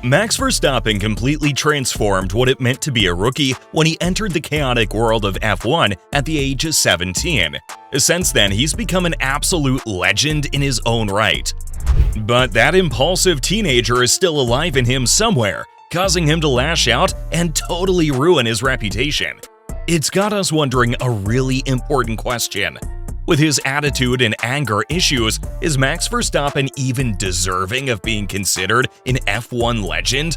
Max Verstappen completely transformed what it meant to be a rookie when he entered the chaotic world of F1 at the age of 17. Since then, he's become an absolute legend in his own right. But that impulsive teenager is still alive in him somewhere, causing him to lash out and totally ruin his reputation. It's got us wondering a really important question. With his attitude and anger issues, is Max Verstappen even deserving of being considered an F1 legend?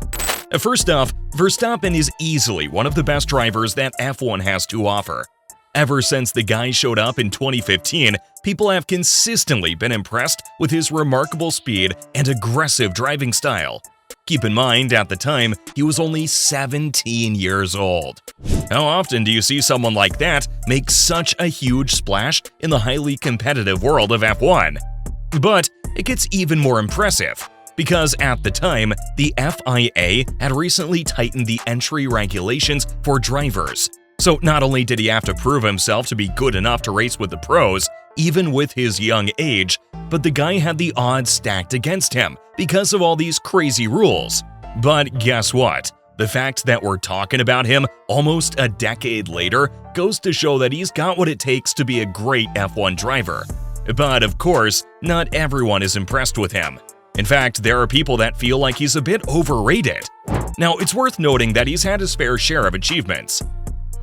First off, Verstappen is easily one of the best drivers that F1 has to offer. Ever since the guy showed up in 2015, people have consistently been impressed with his remarkable speed and aggressive driving style. Keep in mind, at the time, he was only 17 years old. How often do you see someone like that make such a huge splash in the highly competitive world of F1? But it gets even more impressive, because at the time, the FIA had recently tightened the entry regulations for drivers. So not only did he have to prove himself to be good enough to race with the pros, even with his young age, but the guy had the odds stacked against him because of all these crazy rules. But guess what? The fact that we're talking about him almost a decade later goes to show that he's got what it takes to be a great F1 driver. But of course, not everyone is impressed with him. In fact, there are people that feel like he's a bit overrated. Now, it's worth noting that he's had his fair share of achievements.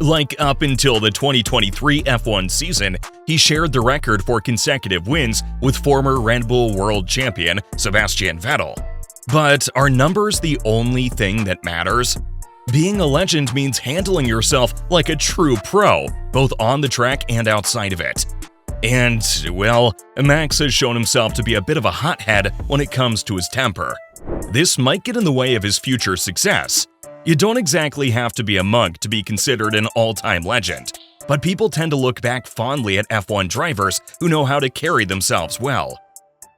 Like up until the 2023 F1 season, he shared the record for consecutive wins with former Red Bull World Champion Sebastian Vettel. But are numbers the only thing that matters? Being a legend means handling yourself like a true pro, both on the track and outside of it. And, well, Max has shown himself to be a bit of a hothead when it comes to his temper. This might get in the way of his future success. You don't exactly have to be a monk to be considered an all-time legend, but people tend to look back fondly at F1 drivers who know how to carry themselves well.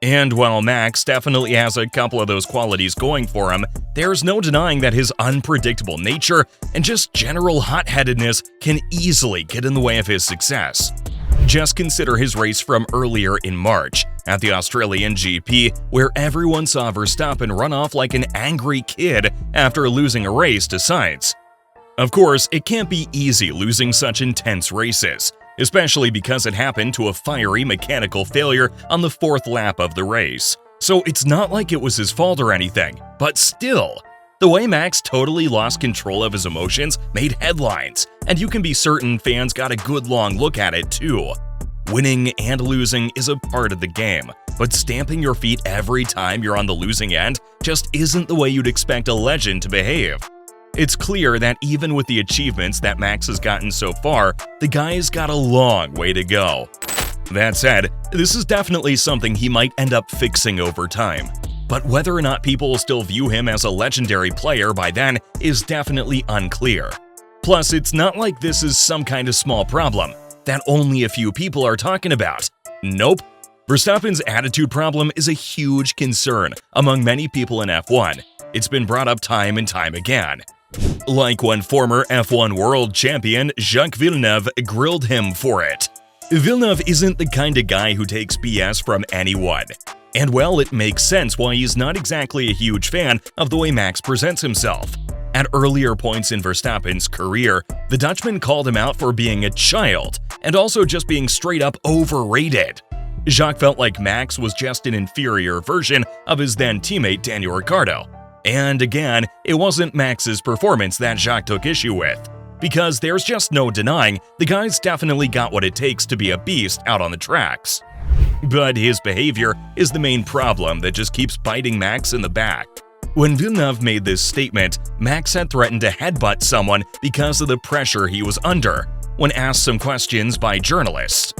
And while Max definitely has a couple of those qualities going for him, there's no denying that his unpredictable nature and just general hot-headedness can easily get in the way of his success. Just consider his race from earlier in March at the Australian GP, where everyone saw Verstappen run off like an angry kid after losing a race to Sainz. Of course, it can't be easy losing such intense races, especially because it happened to a fiery mechanical failure on the fourth lap of the race. So it's not like it was his fault or anything, but still, the way Max totally lost control of his emotions made headlines, and you can be certain fans got a good long look at it too. Winning and losing is a part of the game, but stamping your feet every time you're on the losing end just isn't the way you'd expect a legend to behave. It's clear that even with the achievements that Max has gotten so far, the guy's got a long way to go. That said, this is definitely something he might end up fixing over time. But whether or not people will still view him as a legendary player by then is definitely unclear. Plus, it's not like this is some kind of small problem that only a few people are talking about. Nope. Verstappen's attitude problem is a huge concern among many people in F1. It's been brought up time and time again. Like when former F1 world champion Jacques Villeneuve grilled him for it. Villeneuve isn't the kind of guy who takes BS from anyone. And well, it makes sense why he's not exactly a huge fan of the way Max presents himself. At earlier points in Verstappen's career, the Dutchman called him out for being a child, and also just being straight up overrated. Jacques felt like Max was just an inferior version of his then teammate Daniel Ricciardo. And again, it wasn't Max's performance that Jacques took issue with, because there's just no denying the guy's definitely got what it takes to be a beast out on the tracks. But his behavior is the main problem that just keeps biting Max in the back. When Villeneuve made this statement, Max had threatened to headbutt someone because of the pressure he was under when asked some questions by journalists.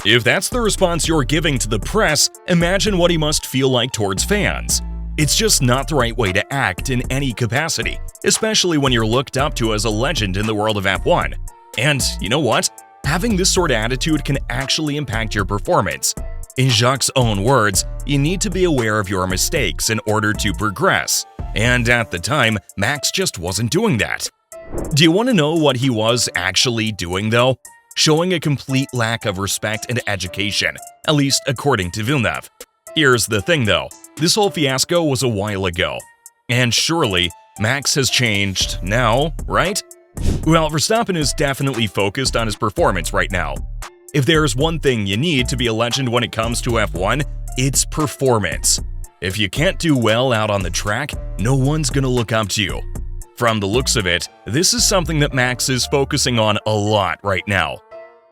If that's the response you're giving to the press, imagine what he must feel like towards fans. It's just not the right way to act in any capacity, especially when you're looked up to as a legend in the world of F1. And you know what? Having this sort of attitude can actually impact your performance. In Jacques' own words, you need to be aware of your mistakes in order to progress. And at the time, Max just wasn't doing that. Do you want to know what he was actually doing though? Showing a complete lack of respect and education, at least according to Villeneuve. Here's the thing though, this whole fiasco was a while ago. And surely, Max has changed now, right? Well, Verstappen is definitely focused on his performance right now. If there's one thing you need to be a legend when it comes to F1, it's performance. If you can't do well out on the track, no one's gonna look up to you. From the looks of it, this is something that Max is focusing on a lot right now.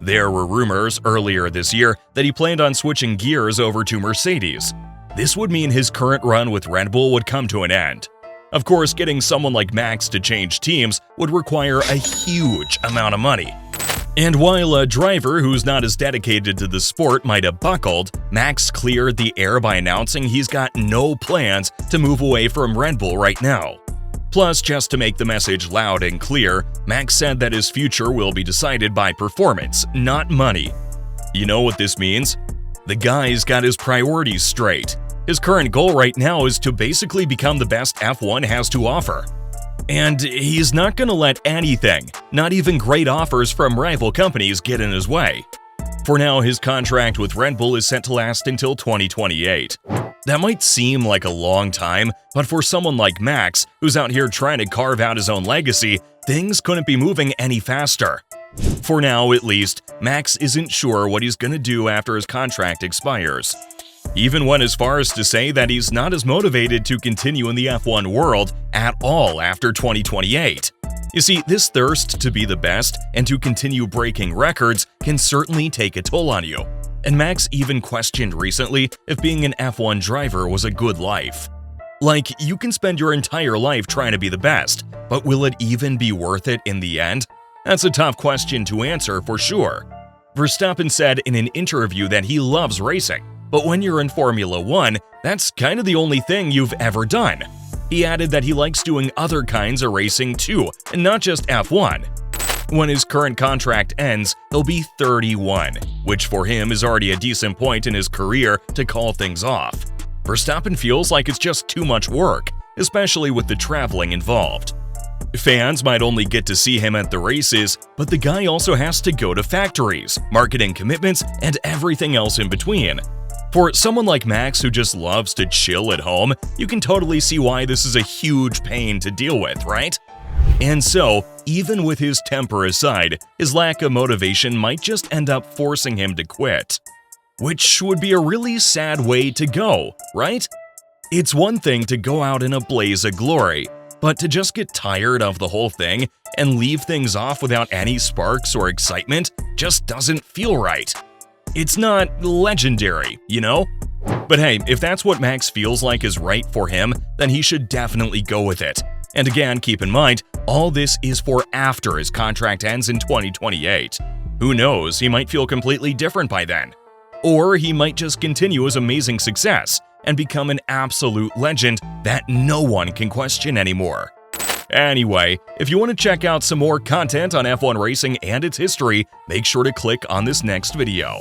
There were rumors earlier this year that he planned on switching gears over to Mercedes. This would mean his current run with Red Bull would come to an end. Of course, getting someone like Max to change teams would require a huge amount of money. And while a driver who's not as dedicated to the sport might have buckled, Max cleared the air by announcing he's got no plans to move away from Red Bull right now. Plus, just to make the message loud and clear, Max said that his future will be decided by performance, not money. You know what this means? The guy's got his priorities straight. His current goal right now is to basically become the best F1 has to offer. And he's not gonna let anything, not even great offers from rival companies, get in his way. For now, his contract with Red Bull is set to last until 2028. That might seem like a long time, but for someone like Max, who's out here trying to carve out his own legacy, things couldn't be moving any faster. For now, at least, Max isn't sure what he's gonna do after his contract expires. He even went as far as to say that he's not as motivated to continue in the F1 world at all after 2028. You see, this thirst to be the best and to continue breaking records can certainly take a toll on you. And Max even questioned recently if being an F1 driver was a good life. Like, you can spend your entire life trying to be the best, but will it even be worth it in the end? That's a tough question to answer for sure. Verstappen said in an interview that he loves racing, but when you're in Formula 1, that's kind of the only thing you've ever done. He added that he likes doing other kinds of racing too, and not just F1. When his current contract ends, he'll be 31, which for him is already a decent point in his career to call things off. Verstappen feels like it's just too much work, especially with the traveling involved. Fans might only get to see him at the races, but the guy also has to go to factories, marketing commitments, and everything else in between. For someone like Max who just loves to chill at home, you can totally see why this is a huge pain to deal with, right? And so, even with his temper aside, his lack of motivation might just end up forcing him to quit. Which would be a really sad way to go, right? It's one thing to go out in a blaze of glory, but to just get tired of the whole thing and leave things off without any sparks or excitement just doesn't feel right. It's not legendary, you know? But hey, if that's what Max feels like is right for him, then he should definitely go with it. And again, keep in mind, all this is for after his contract ends in 2028. Who knows, he might feel completely different by then. Or he might just continue his amazing success and become an absolute legend that no one can question anymore. Anyway, if you want to check out some more content on F1 racing and its history, make sure to click on this next video.